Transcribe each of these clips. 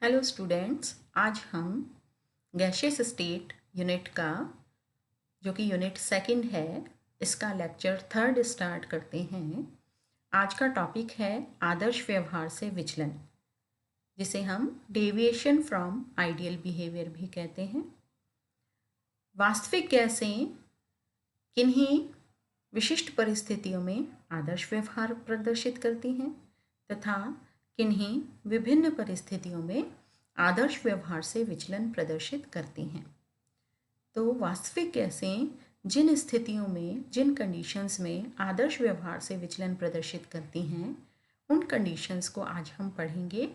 Hello students, आज हम gaseous state unit का जो कि यूनिट सेकंड है, इसका लेक्चर थर्ड स्टार्ट करते हैं। आज का टॉपिक है आदर्श व्यवहार से विचलन, जिसे हम डेविएशन फ्रॉम आइडियल बिहेवियर भी कहते हैं। वास्तविक गैसें किन्हीं विशिष्ट परिस्थितियों में आदर्श व्यवहार प्रदर्शित करती हैं तथा किन्हीं विभिन्न परिस्थितियों में आदर्श व्यवहार से विचलन प्रदर्शित करती हैं। तो वास्तविक गैसें जिन स्थितियों में, जिन कंडीशंस में आदर्श व्यवहार से विचलन प्रदर्शित करती हैं, उन कंडीशंस को आज हम पढ़ेंगे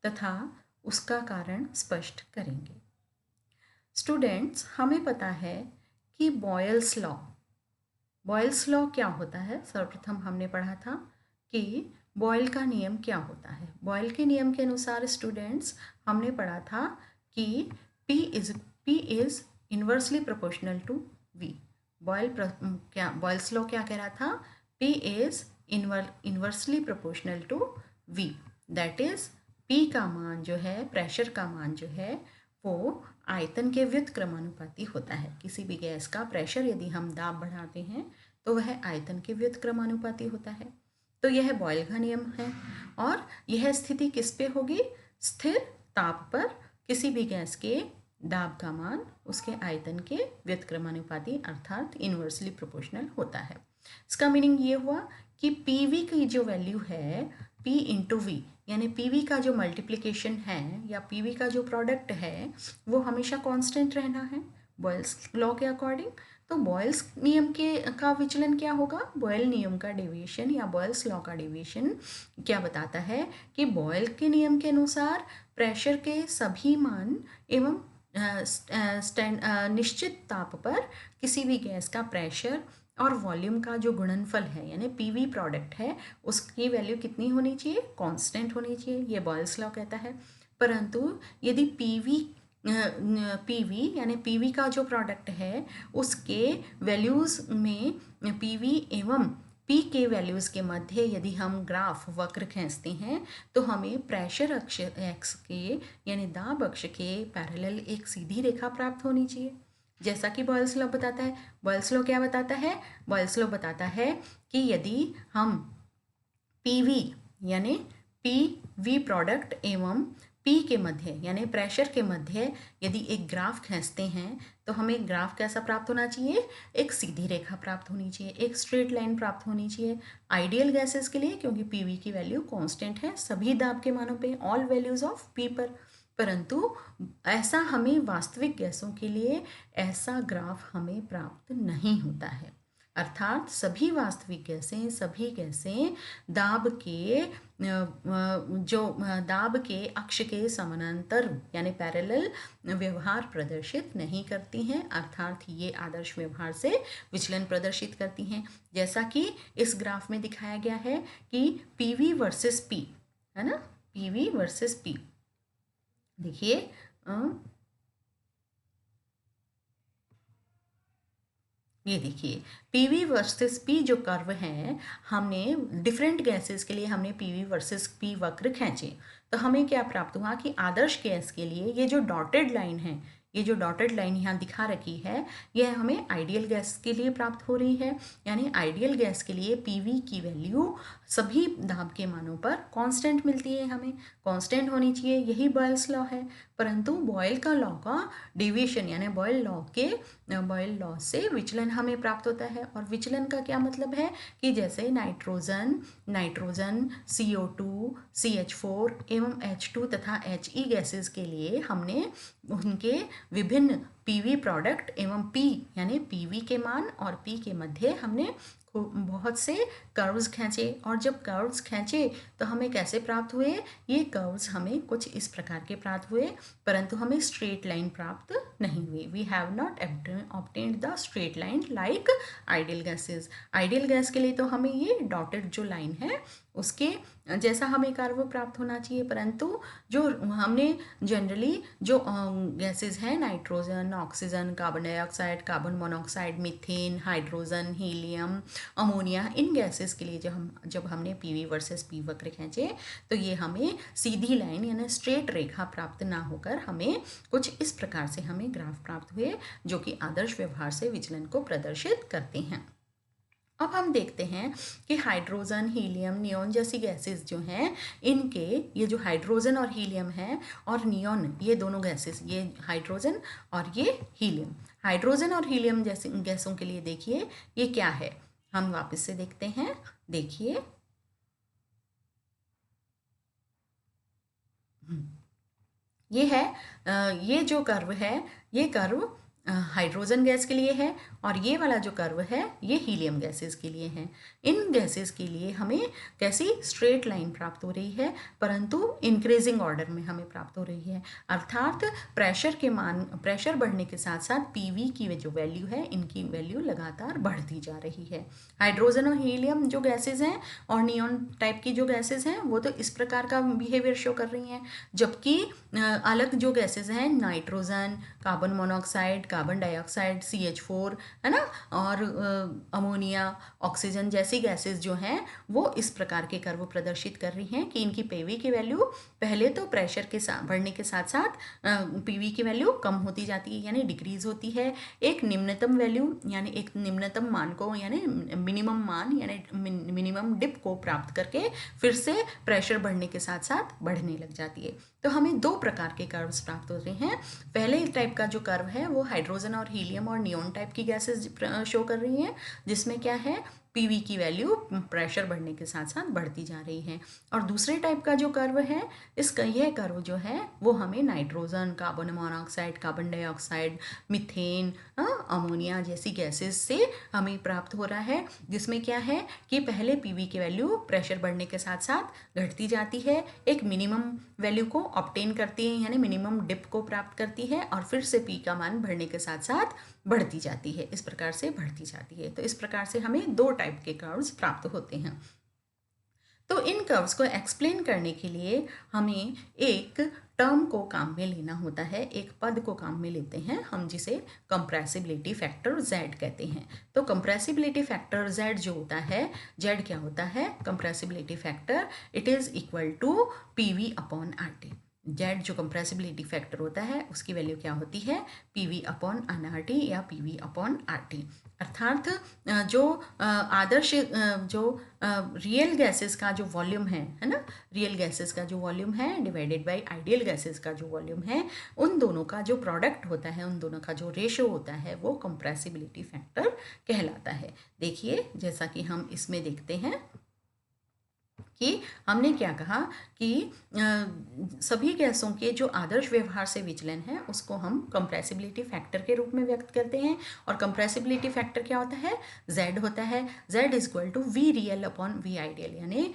तथा उसका कारण स्पष्ट करेंगे। स्टूडेंट्स, हमें पता है कि बॉयल्स लॉ क्या होता है। सर्वप्रथम हमने पढ़ा था कि बॉयल का नियम क्या होता है। बॉयल के नियम के अनुसार स्टूडेंट्स हमने पढ़ा था कि P is inversely proportional to V। Boyle's law क्या कह रहा था? P is inversely proportional to V। That is P का मान जो है, प्रेशर का मान जो है, वो आयतन के व्युत्क्रमानुपाती होता है। किसी भी गैस का प्रेशर यदि हम दाब बढ़ाते हैं तो वह आयतन के व्युत्क्रमानुपाती होता है। तो यह बॉयल का नियम है और यह स्थिति किस पे होगी? स्थिर ताप पर किसी भी गैस के दाब का मान उसके आयतन के व्युत्क्रमानुपाती अर्थात इन्वर्सली प्रोपोर्शनल होता है। इसका मीनिंग ये हुआ कि PV की जो वैल्यू है P इंटू V, यानी PV का जो मल्टीप्लिकेशन है या PV का जो प्रोडक्ट है वो हमेशा कांस्टेंट रहना है बॉयल्स लॉ के अकॉर्डिंग। तो बॉयल्स नियम के का विचलन क्या होगा? बॉयल नियम का डेविएशन या बॉयल्स लॉ का डेविएशन क्या बताता है कि बॉयल के नियम के अनुसार प्रेशर के सभी मान एवं निश्चित ताप पर किसी भी गैस का प्रेशर और वॉल्यूम का जो गुणनफल है यानी PV प्रोडक्ट है उसकी वैल्यू कितनी होनी चाहिए? कांस्टेंट होनी चाहिए। ये बॉयल्स लॉ कहता है। परंतु यदि PV यानी PV का जो प्रोडक्ट है उसके वैल्यूज़ में PV एवं P के वैल्यूज़ के मध्य यदि हम ग्राफ वक्र खींचते हैं तो हमें प्रेशर अक्ष x के यानी दाब अक्ष के पैरेलल एक सीधी रेखा प्राप्त होनी चाहिए, जैसा कि बॉयल्स लॉ बताता है। बॉयल्स लॉ क्या बताता है? बॉयल्स लॉ बताता है कि यदि हम PV यानी PV प्रोडक्ट एवं P के मध्य यानी प्रेशर के मध्य यदि एक ग्राफ खींचते हैं तो हमें ग्राफ कैसा प्राप्त होना चाहिए? एक सीधी रेखा प्राप्त होनी चाहिए, एक स्ट्रेट लाइन प्राप्त होनी चाहिए। आइडियल गैसेस के लिए, क्योंकि PV की वैल्यू कांस्टेंट है सभी दाब के मानों पे, ऑल वैल्यूज ऑफ P पर। परंतु ऐसा हमें वास्तविक गैसों के लिए ऐसा ग्राफ हमें प्राप्त नहीं होता है। अर्थात सभी वास्तविक गैसें, सभी गैसें दाब के अक्ष के समानांतर यानी पैरेलल व्यवहार प्रदर्शित नहीं करती हैं, अर्थात ये आदर्श व्यवहार से विचलन प्रदर्शित करती हैं। जैसा कि इस ग्राफ में दिखाया गया है कि PV वर्सेस P है ना, PV वर्सेस P। देखिए ये देखिए PV वर्सेस P जो कर्व है, हमने डिफरेंट गैसेस के लिए हमने PV वर्सेस P वक्र खींचे तो हमें क्या प्राप्त हुआ कि आदर्श गैस के लिए ये जो डॉटेड लाइन है, ये जो डॉटेड लाइन यहाँ दिखा रखी है, यह हमें आइडियल गैस के लिए प्राप्त हो रही है। यानी आइडियल गैस के लिए PV की वैल्यू सभी दाब के मानों पर कांस्टेंट मिलती है, हमें कांस्टेंट होनी चाहिए, यही बॉयल्स लॉ है। परंतु बॉयल का लॉ का डेविएशन यानी बॉयल लॉ से विचलन हमें प्राप्त होता है। और विचलन का क्या मतलब है कि जैसे नाइट्रोजन CO2 CH4 एवं H2 तथा HE गैसेस के लिए हमने उनके विभिन्न PV प्रोडक्ट एवं P यानी PV के मान और P के मध्य हमने बहुत से कर्व्स खींचे, और जब कर्व्स खींचे तो हमें कैसे प्राप्त हुए? ये कर्व्स हमें कुछ इस प्रकार के प्राप्त हुए, परंतु हमें स्ट्रेट लाइन प्राप्त नहीं हुई। We have not obtained the straight line like ideal gases. Ideal gas के लिए तो हमें ये डॉटेड जो लाइन है उसके जैसा हमें कर्व प्राप्त होना चाहिए। परंतु जो हमने जनरली जो गैसेस हैं, nitrogen, oxygen, carbon dioxide, carbon monoxide, methane, hydrogen, helium, ammonia, इन गैसेस के लिए जब हमने पीवी वर्सेस पी वक्र खींचे तो ये हमें सीधी लाइन यानी स्ट्रेट रेखा प्राप्त ना होकर हमें कुछ इस प्रकार से हमें ग्राफ प्राप्त हुए जो कि आदर्श व्यवहार से विचलन को प्रदर्शित करते हैं। अब हम देखते हैं कि हाइड्रोजन, हीलियम, नियॉन जैसी गैसेस जो हैं, इनके ये जो हाइड्रोजन और हीलियम है और नियॉन, ये दोनों गैसेस, ये हाइड्रोजन और ये हीलियम, हाइड्रोजन और हीलियम जैसी गैसों के लिए देखिए ये क्या है। हम वापस से देखते हैं, देखिए ये है ये जो कर्व है, ये कर्व हाइड्रोजन गैस के लिए है और ये वाला जो कर्व है ये हीलियम गैसेस के लिए है। इन गैसेस के लिए हमें कैसी स्ट्रेट लाइन प्राप्त हो रही है, परंतु इंक्रीजिंग ऑर्डर में हमें प्राप्त हो रही है, अर्थात प्रेशर बढ़ने के साथ साथ पीवी की जो वैल्यू है, इनकी वैल्यू लगातार बढ़ती जा रही है। हाइड्रोजन और हीलियम जो गैसेज हैं और नियॉन टाइप की जो गैसेज हैं वो तो इस प्रकार का बिहेवियर शो कर रही हैं, जबकि अलग जो गैसेज हैं, nitrogen, carbon monoxide, carbon dioxide, CH4 है ना, और अमोनिया, ऑक्सीजन जैसी गैसेस जो हैं वो इस प्रकार के कर्व प्रदर्शित कर रही हैं कि इनकी पीवी की वैल्यू पहले तो प्रेशर के साथ बढ़ने के साथ साथ पीवी की वैल्यू कम होती जाती है यानी डिक्रीज होती है। एक निम्नतम वैल्यू यानी एक निम्नतम मान को यानी मिनिमम मान यानी मिनिमम डिप को प्राप्त करके फिर से प्रेशर बढ़ने के साथ साथ बढ़ने लग जाती है। तो हमें दो प्रकार के कर्व्स प्राप्त होते हैं। पहले टाइप का जो कर्व है वो हाइड्रोजन और हीलियम और नियॉन टाइप की गैसेस शो कर रही हैं, जिसमें क्या है पीवी की वैल्यू प्रेशर बढ़ने के साथ साथ बढ़ती जा रही है। और दूसरे टाइप का जो कर्व है, इसका यह कर्व जो है वो हमें nitrogen, carbon monoxide, carbon dioxide, methane, ammonia जैसी गैसेस से हमें प्राप्त हो रहा है, जिसमें क्या है कि पहले पीवी की वैल्यू प्रेशर बढ़ने के साथ साथ घटती जाती है, एक मिनिमम वैल्यू को ऑब्टेन करती है यानी मिनिमम डिप को प्राप्त करती है और फिर से पी का मान बढ़ने के साथ साथ बढ़ती जाती है, इस प्रकार से बढ़ती जाती है। तो इस प्रकार से हमें दो टाइप के कर्व्स प्राप्त होते हैं। तो इन कर्व्स को एक्सप्लेन करने के लिए हमें एक टर्म को काम में लेना होता है, एक पद को काम में लेते हैं हम, जिसे कंप्रेसिबिलिटी फैक्टर Z कहते हैं। तो कंप्रेसिबिलिटी फैक्टर Z जो होता है, Z क्या होता है compressibility factor, it is equal to PV upon RT। Z जो कंप्रेसिबिलिटी फैक्टर होता है उसकी वैल्यू क्या होती है, PV अपॉन NRT या PV अपॉन RT। अर्थात जो आदर्श जो रियल गैसेस का जो वॉल्यूम है ना, रियल गैसेस का जो वॉल्यूम है डिवाइडेड बाय आइडियल गैसेस का जो वॉल्यूम है, उन दोनों का जो प्रोडक्ट होता है, उन दोनों का जो रेशो होता है वो कंप्रेसिबिलिटी फैक्टर कहलाता है। देखिए जैसा कि हम इसमें देखते हैं कि हमने क्या कहा कि सभी गैसों के जो आदर्श व्यवहार से विचलन है उसको हम कंप्रेसिबिलिटी फैक्टर के रूप में व्यक्त करते हैं। और कंप्रेसिबिलिटी फैक्टर क्या होता है, Z होता है। Z is equal to V real upon V ideal, यानी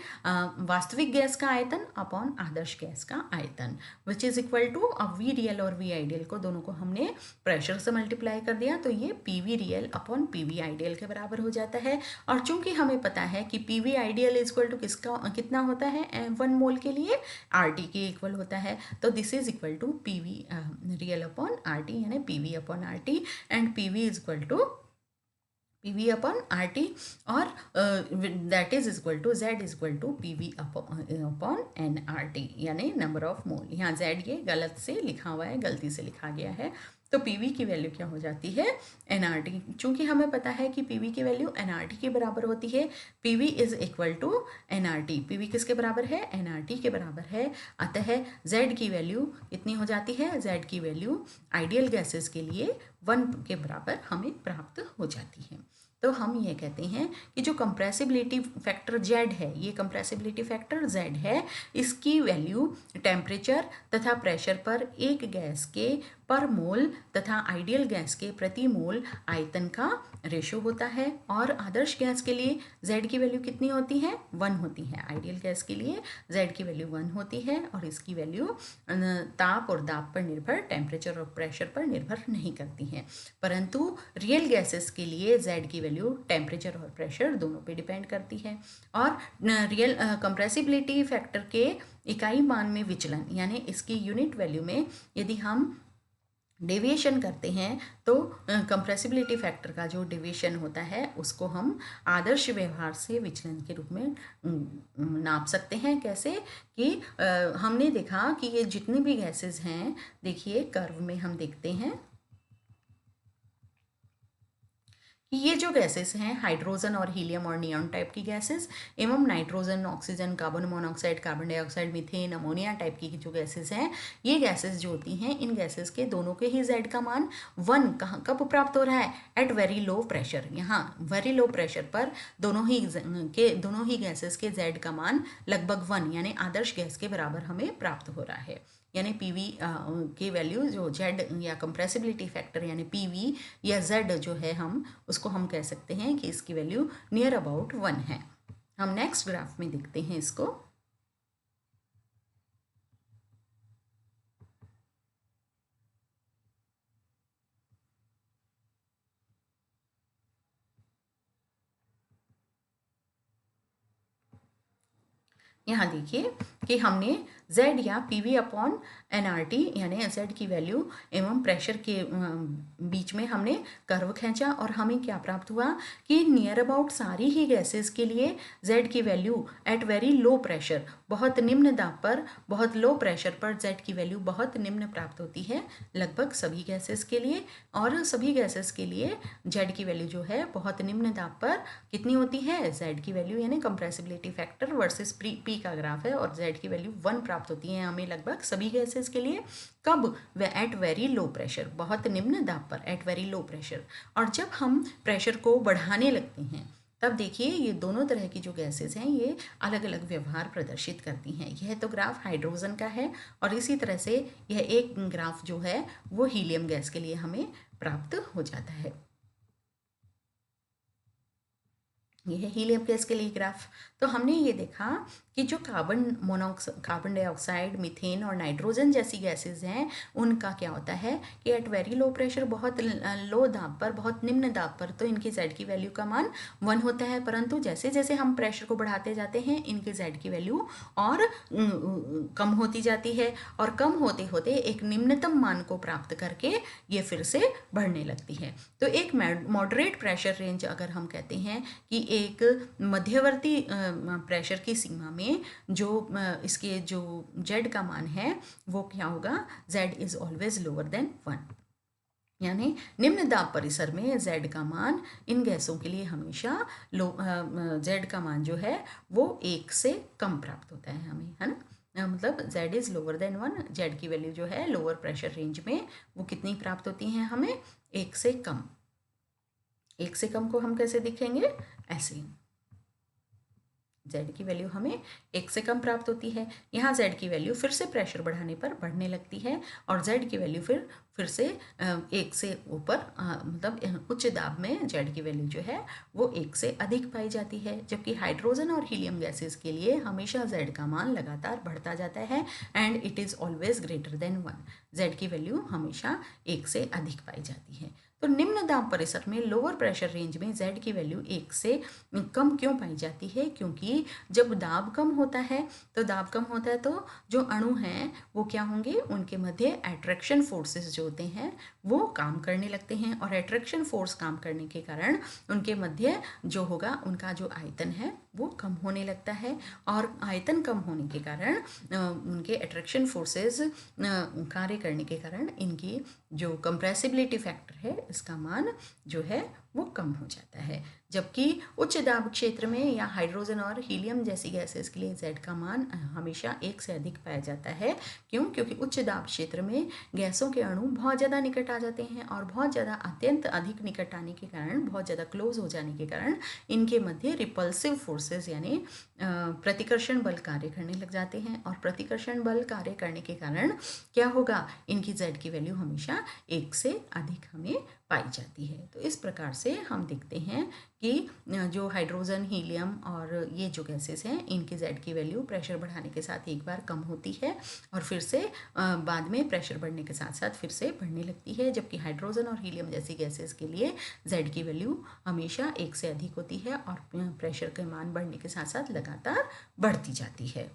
वास्तविक गैस का आयतन अपॉन आदर्श गैस का आयतन, विच इज इक्वल टू अब V रियल और V आइडियल को दोनों को हमने प्रेशर से मल्टीप्लाई कर दिया तो ये PV real upon PV ideal के बराबर हो जाता है। और चूंकि हमें पता है कि PV ideal is equal to कितना होता है 1 मोल के लिए RT के इक्वल होता है, तो this is equal to PV real upon RT यानी PV upon RT, and PV is equal to PV upon RT और that is equal to Z is equal to PV upon NRT यानी number of mole. यहाँ Z ये गलत से लिखा हुआ है, गलती से लिखा गया है, तो PV की वैल्यू क्या हो जाती है NRT। चूंकि हमें पता है कि PV की वैल्यू NRT के बराबर होती है, PV is equal to NRT, PV किसके बराबर है NRT के बराबर है, अतः Z की वैल्यू कितनी हो जाती है, Z की वैल्यू आइडियल गैसेस के लिए 1 के बराबर हमें प्राप्त हो जाती है। तो हम ये कहते हैं कि जो कंप्रेसिबिलिटी फैक्टर Z है, ये कंप्रेसिबिलिटी फैक्टर Z है, इसकी वैल्यू टेम्परेचर तथा प्रेशर पर एक गैस के पर मोल तथा आइडियल गैस के प्रति मोल आयतन का रेशो होता है। और आदर्श गैस के लिए Z की वैल्यू कितनी होती है? 1 होती है। आइडियल गैस के लिए Z की वैल्यू 1 होती है और इसकी वैल्यू ताप और दाब पर निर्भर, टेम्परेचर और प्रेशर पर निर्भर नहीं करती है। परंतु रियल गैसेस के लिए Z की वैल्यू टेम्परेचर और प्रेशर दोनों पे डिपेंड करती है। और रियल कंप्रेसिबिलिटी फैक्टर के इकाई मान में विचलन यानी इसकी यूनिट वैल्यू में यदि हम डेविएशन करते हैं तो कंप्रेसिबिलिटी फैक्टर का जो डेविएशन होता है उसको हम आदर्श व्यवहार से विचलन के रूप में नाप सकते हैं। कैसे कि हमने देखा कि ये जितने भी गैसेस हैं, देखिए कर्व में हम देखते हैं कि ये जो गैसेस हैं हाइड्रोजन और हीलियम और नियॉन टाइप की गैसेस एवं nitrogen, oxygen, carbon monoxide, carbon dioxide, methane, ammonia type की जो गैसेस हैं, ये गैसेस जो होती हैं इन गैसेस के दोनों के ही Z का मान 1 कहाँ कब प्राप्त हो रहा है? At very low pressure. यहाँ वेरी लो प्रेशर पर दोनों ही गैसेस के Z का मान लगभग 1 यानी आदर्श गैस के बराबर हमें प्राप्त हो रहा है। यानी PV की वैल्यू जो Z या कंप्रेसिबिलिटी फैक्टर यानी PV या Z जो है उसको हम कह सकते हैं कि इसकी वैल्यू नियर अबाउट 1 है। हम नेक्स्ट ग्राफ में देखते हैं इसको। यहाँ देखिए कि हमने Z या PV अपॉन nRT यानी Z की वैल्यू एवं प्रेशर के बीच में हमने कर्व खींचा और हमें क्या प्राप्त हुआ कि नियर अबाउट सारी ही गैसेस के लिए Z की value at very low pressure, बहुत निम्न दाब पर, बहुत लो प्रेशर पर Z की वैल्यू बहुत निम्न प्राप्त होती है लगभग सभी गैसेस के लिए। और सभी गैसेस के लिए Z की वैल्यू जो है बहुत निम्न दाब पर कितनी होती है? Z की वैल्यू यानी कंप्रेसिबिलिटी फैक्टर वर्सेस P का ग्राफ है और Z की वैल्यू 1 प्राप्त होती है हमें लगभग सभी गैसेस के लिए। कब? एट वेरी लो प्रेशर, बहुत निम्न दाब पर, एट वेरी लो प्रेशर। और जब हम प्रेशर को बढ़ाने लगते हैं तब देखिए ये दोनों तरह की जो गैसेस हैं ये अलग अलग व्यवहार प्रदर्शित करती हैं। यह तो ग्राफ हाइड्रोजन का है और इसी तरह से यह एक ग्राफ जो है वो हीलियम गैस के लिए हमें प्राप्त हो जाता है। यह है हीलियम गैस के लिए ग्राफ। तो हमने ये देखा कि जो कार्बन डाइऑक्साइड, मीथेन और नाइट्रोजन जैसी गैसेस हैं उनका क्या होता है कि एट वेरी लो प्रेशर, बहुत लो दाब पर, बहुत निम्न दाब पर तो इनकी Z की वैल्यू का मान 1 होता है। परंतु जैसे जैसे हम प्रेशर को बढ़ाते जाते हैं इनकी Z की वैल्यू और कम होती जाती है और कम होते होते एक निम्नतम मान को प्राप्त करके ये फिर से बढ़ने लगती है। तो एक मॉडरेट प्रेशर रेंज अगर हम कहते हैं कि एक मध्यवर्ती प्रेशर की सीमा में जो इसके जो Z का मान है वो क्या होगा? Z is always lower than 1 यानी निम्न दाब परिसर में Z का मान इन गैसों के लिए हमेशा Z का मान जो है वो 1 से कम प्राप्त होता है हमें, है ना। मतलब Z is lower than 1, Z की वैल्यू जो है लोअर प्रेशर रेंज में वो कितनी प्राप्त होती है हमें? 1 से कम। 1 से कम को हम कैसे दिखेंगे? ऐसे Z की वैल्यू हमें 1 से कम प्राप्त होती है। यहाँ Z की वैल्यू फिर से प्रेशर बढ़ाने पर बढ़ने लगती है और Z की वैल्यू फिर से 1 से ऊपर मतलब उच्च दाब में Z की वैल्यू जो है वो 1 से अधिक पाई जाती है। जबकि हाइड्रोजन और हीलियम गैसेस के लिए हमेशा Z का मान लगातार बढ़ता जाता है and it is always greater than 1। Z की वैल्यू हमेशा 1 से अधिक पाई जाती है। तो निम्न दाब परिसर में लोअर प्रेशर रेंज में Z की वैल्यू 1 से कम क्यों पाई जाती है? क्योंकि जब दाब कम होता है तो जो अणु हैं वो क्या होंगे? उनके मध्य अट्रैक्शन फोर्सेस जो होते हैं वो काम करने लगते हैं और अट्रैक्शन फोर्स काम करने के कारण उनके मध्य जो होगा उनका जो आयतन है वो कम होने लगता है और आयतन कम होने के कारण उनके अट्रैक्शन फोर्सेस कार्य करने के कारण इनकी जो कंप्रेसिबिलिटी फैक्टर है इसका मान जो है वो कम हो जाता है। जबकि उच्च दाब क्षेत्र में या हाइड्रोजन और हीलियम जैसी गैसेस के लिए Z का मान हमेशा 1 से अधिक पाया जाता है। क्यों? क्योंकि उच्च दाब क्षेत्र में गैसों के अणु बहुत ज़्यादा निकट आ जाते हैं और बहुत ज़्यादा अत्यंत अधिक निकट आने के कारण, बहुत ज़्यादा क्लोज हो जाने के कारण इनके मध्य रिपल्सिव फोर्सेस यानी प्रतिकर्षण बल कार्य करने लग जाते हैं, और प्रतिकर्षण बल कार्य करने के कारण क्या होगा, इनकी Z की वैल्यू हमेशा 1 से अधिक हमें पाई जाती है। तो इस प्रकार से हम देखते हैं कि जो हाइड्रोजन, हीलियम और ये जो गैसेस हैं, इनकी Z की वैल्यू प्रेशर बढ़ाने के साथ एक बार कम होती है और फिर से बाद में प्रेशर बढ़ने के साथ साथ फिर से बढ़ने लगती है, जबकि हाइड्रोजन और हीलियम जैसी गैसेस के लिए Z की वैल्यू हमेशा 1 से अधिक होती है और प्रेशर के मान बढ़ने के साथ साथ लगातार बढ़ती जाती है।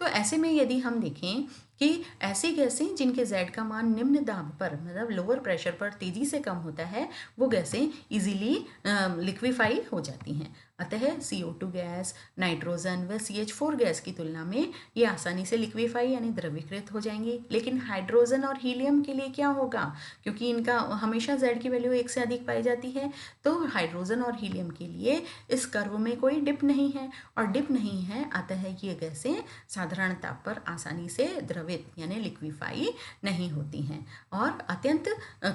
तो ऐसे में यदि हम देखें कि ऐसी गैसें जिनके Z का मान निम्न दाब पर, मतलब लोअर प्रेशर पर तेज़ी से कम होता है, वो गैसें इजीली लिक्विफाई हो जाती हैं। अतः CO2 गैस, नाइट्रोजन व CH4 गैस की तुलना में ये आसानी से लिक्विफाई यानी द्रवीकृत हो जाएंगी। लेकिन हाइड्रोजन और हीलियम के लिए क्या होगा, क्योंकि इनका हमेशा Z की वैल्यू 1 से अधिक पाई जाती है, तो हाइड्रोजन और हीलियम के लिए इस कर्व में कोई डिप नहीं है, और डिप नहीं है, अतः ये गैसें साधारण ताप पर आसानी से द्रवित यानी लिक्विफाई नहीं होती हैं, और अत्यंत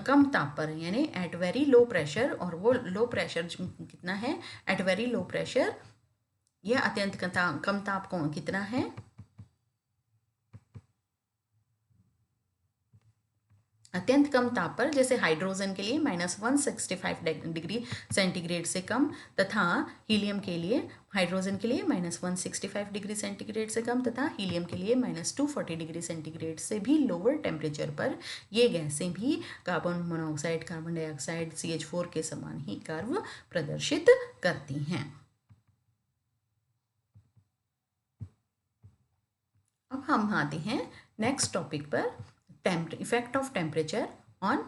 कम ताप पर यानी एट वेरी लो प्रेशर, और वो लो प्रेशर कितना है, एट वेरी लो प्रेशर, यह अत्यंत कम ताप को कितना है, अत्यंत कम ताप पर, जैसे हाइड्रोजन के लिए -165 डिग्री सेंटीग्रेड से कम, तथा हीलियम के लिए, हाइड्रोजन के लिए -165 डिग्री सेंटीग्रेड से कम, तथा हीलियम के लिए -240 डिग्री सेंटीग्रेड से भी लोअर टेम्परेचर पर ये गैसें भी carbon monoxide, carbon dioxide, CH4 के समान ही कर्व प्रदर्शित करती हैं। अब हम आते हैं नेक्स्ट टॉपिक पर, effect of temperature on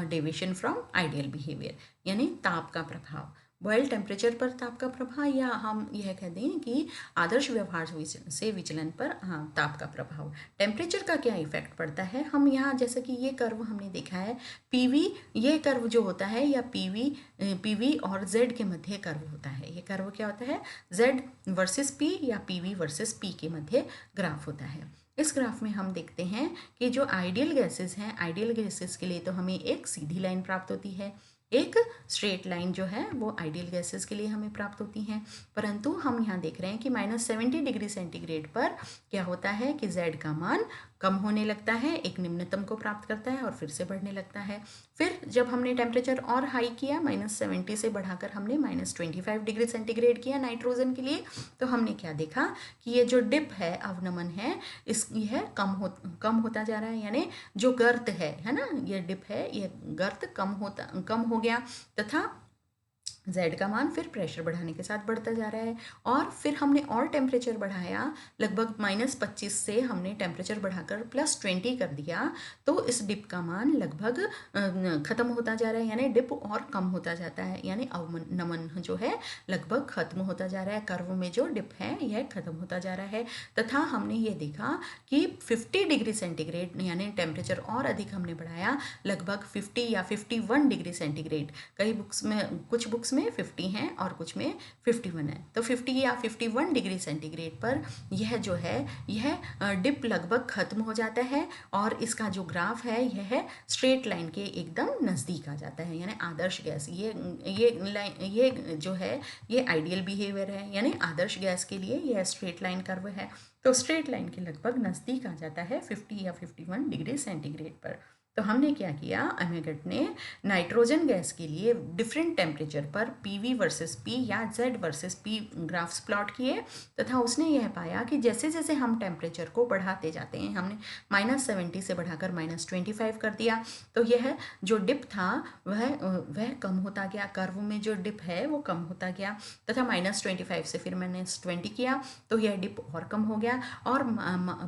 deviation from ideal behaviour, यानी ताप का प्रभाव, बॉयल टेम्परेचर पर ताप का प्रभाव, या हम यह कह दें कि आदर्श व्यवहार से विचलन पर ताप का प्रभाव। टेम्परेचर का क्या इफेक्ट पड़ता है, हम यहाँ जैसे कि ये कर्व हमने देखा है, PV, ये कर्व जो होता है, या PV और Z के मध्य कर्व होता है। ये कर्व क्या होता है, Z वर्सेस P या PV वर्सेस P के मध्य ग्राफ होता है। इस ग्राफ में हम देखते हैं कि जो आइडियल गैसेस हैं, आइडियल गैसेस के लिए तो हमें एक सीधी लाइन प्राप्त होती है, एक स्ट्रेट लाइन जो है वो आइडियल गैसेस के लिए हमें प्राप्त होती हैं, परंतु हम यहाँ देख रहे हैं कि -70 डिग्री सेंटीग्रेड पर क्या होता है कि Z का मान कम होने लगता है, एक निम्नतम को प्राप्त करता है और फिर से बढ़ने लगता है। फिर जब हमने टेम्परेचर और हाई किया, -70 से बढ़ाकर हमने -25 डिग्री सेंटीग्रेड किया नाइट्रोजन के लिए, तो हमने क्या देखा कि ये जो डिप है, अवनमन है, यह कम होता जा रहा है, यानी जो गर्त है ना, ये डिप है, ये गर्त कम हो गया, तथा Z का मान फिर प्रेशर बढ़ाने के साथ बढ़ता जा रहा है। और फिर हमने और टेम्परेचर बढ़ाया, लगभग -25 से हमने टेम्परेचर बढ़ाकर +20 कर दिया, तो इस डिप का मान लगभग ख़त्म होता जा रहा है, यानी डिप और कम होता जाता है, यानी अवनमन जो है लगभग ख़त्म होता जा रहा है, कर्व में जो डिप है यह ख़त्म होता जा रहा है। तथा हमने ये देखा कि 50 डिग्री सेंटीग्रेड यानी टेम्परेचर और अधिक हमने बढ़ाया, लगभग 50 या 51 डिग्री सेंटीग्रेड, कई बुक्स में, कुछ बुक्स में 50 हैं और कुछ में 51 है, तो 50 या 51 डिग्री सेंटीग्रेड पर यह जो है, यह डिप लगभग खत्म हो जाता है, और इसका जो ग्राफ है यह स्ट्रेट लाइन के एकदम नज़दीक आ जाता है, यानी आदर्श गैस, ये जो है ये आइडियल बिहेवियर है, यानी आदर्श गैस के लिए यह स्ट्रेट लाइन कर्व है, तो स्ट्रेट लाइन के लगभग नज़दीक आ जाता है 50 या 51 डिग्री सेंटीग्रेड पर। तो हमने क्या किया, अमेगट ने नाइट्रोजन गैस के लिए डिफरेंट टेम्परेचर पर PV वर्सेस P या Z versus P graphs plot किए, तथा उसने यह पाया कि जैसे जैसे हम टेम्परेचर को बढ़ाते जाते हैं, हमने -70 से बढ़ाकर -25 कर दिया, तो यह जो डिप था वह कम होता गया, कर्व में जो डिप है वो कम होता गया, तथा -25 से फिर मैंने -20 किया, तो यह डिप और कम हो गया, और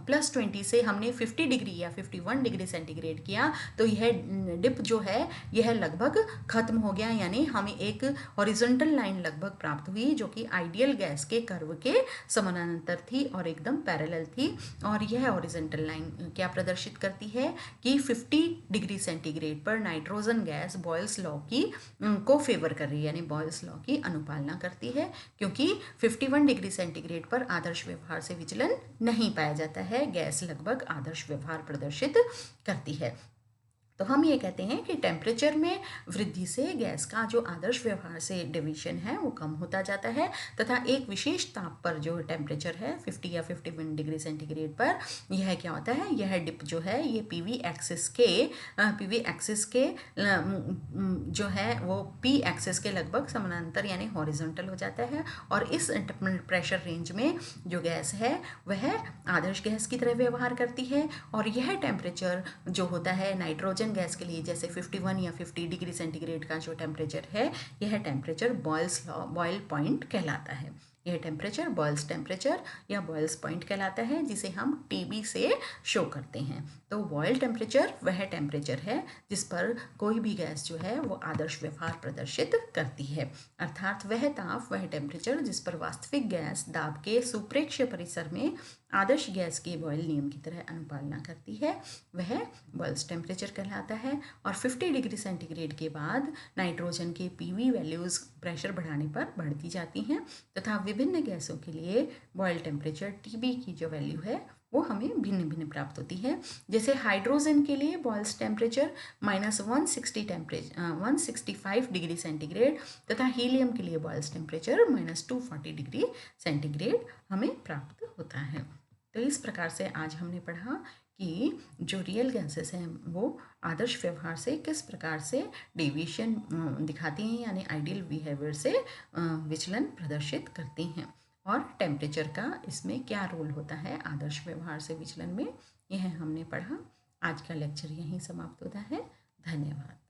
+20 से हमने 50 डिग्री या 51 डिग्री सेंटीग्रेड किया, तो यह डिप जो है यह लगभग खत्म हो गया, यानी हमें एक हॉरिजॉन्टल लाइन लगभग प्राप्त हुई जो कि आइडियल गैस के कर्व के समानांतर थी और एकदम पैरेलल थी। और यह हॉरिजॉन्टल लाइन क्या प्रदर्शित करती है कि 50 डिग्री सेंटीग्रेड पर नाइट्रोजन गैस बॉयल्स लॉ की को फेवर कर रही है, यानी बॉयल्स लॉ की अनुपालना करती है, क्योंकि 51 डिग्री सेंटीग्रेड पर आदर्श व्यवहार से विचलन नहीं पाया जाता है, गैस लगभग आदर्श व्यवहार प्रदर्शित करती है। तो हम ये कहते हैं कि टेम्परेचर में वृद्धि से गैस का जो आदर्श व्यवहार से डेविएशन है वो कम होता जाता है, तथा एक विशेष ताप पर जो टेम्परेचर है 50 या 51 डिग्री सेंटीग्रेड पर यह क्या होता है, यह डिप जो है ये पीवी एक्सिस के जो है वो पी एक्सिस के लगभग समानांतर यानी हॉरिजॉन्टल हो जाता है, और इस प्रेशर रेंज में जो गैस है वह आदर्श गैस की तरह व्यवहार करती है। और यह टेम्परेचर जो होता है नाइट्रोजन गैस के लिए, जैसे 51 या 50 डिग्री सेंटीग्रेड का जो टेम्परेचर है, यह टेम्परेचर बॉयल पॉइंट कहलाता है। यह टेम्परेचर बॉयल्स टेम्परेचर या बॉयल्स पॉइंट कहलाता है, जिसे हम टीबी से शो करते हैं। तो बॉयल टेम्परेचर वह टेम्परेचर है जिस पर कोई भी गैस जो है वो आदर्श व्यवहार प्रदर्शित करती है, अर्थात वह ताप वह टेम्परेचर जिस पर वास्तविक गैस दाब के सुप्रेक्ष्य परिसर में आदर्श गैस के बॉयल नियम की तरह अनुपालना करती है, वह बॉयल्स टेम्परेचर कहलाता है। और 50 डिग्री सेंटीग्रेड के बाद नाइट्रोजन के पीवी वैल्यूज़ प्रेशर बढ़ाने पर बढ़ती जाती हैं, तथा विभिन्न गैसों के लिए बॉयल टेम्परेचर टीबी की जो वैल्यू है वो हमें भिन्न भिन्न प्राप्त होती है। जैसे हाइड्रोजन के लिए बॉयल्स टेम्परेचर -165 डिग्री सेंटीग्रेड, तथा हीलियम के लिए बॉयल्स टेम्परेचर -240 डिग्री सेंटीग्रेड हमें प्राप्त होता है। तो इस प्रकार से आज हमने पढ़ा कि जो रियल गैसेस हैं वो आदर्श व्यवहार से किस प्रकार से डेविएशन दिखाती हैं, यानी आइडियल बिहेवियर से विचलन प्रदर्शित करती हैं, और टेम्परेचर का इसमें क्या रोल होता है आदर्श व्यवहार से विचलन में, यह हमने पढ़ा। आज का लेक्चर यहीं समाप्त होता है। धन्यवाद।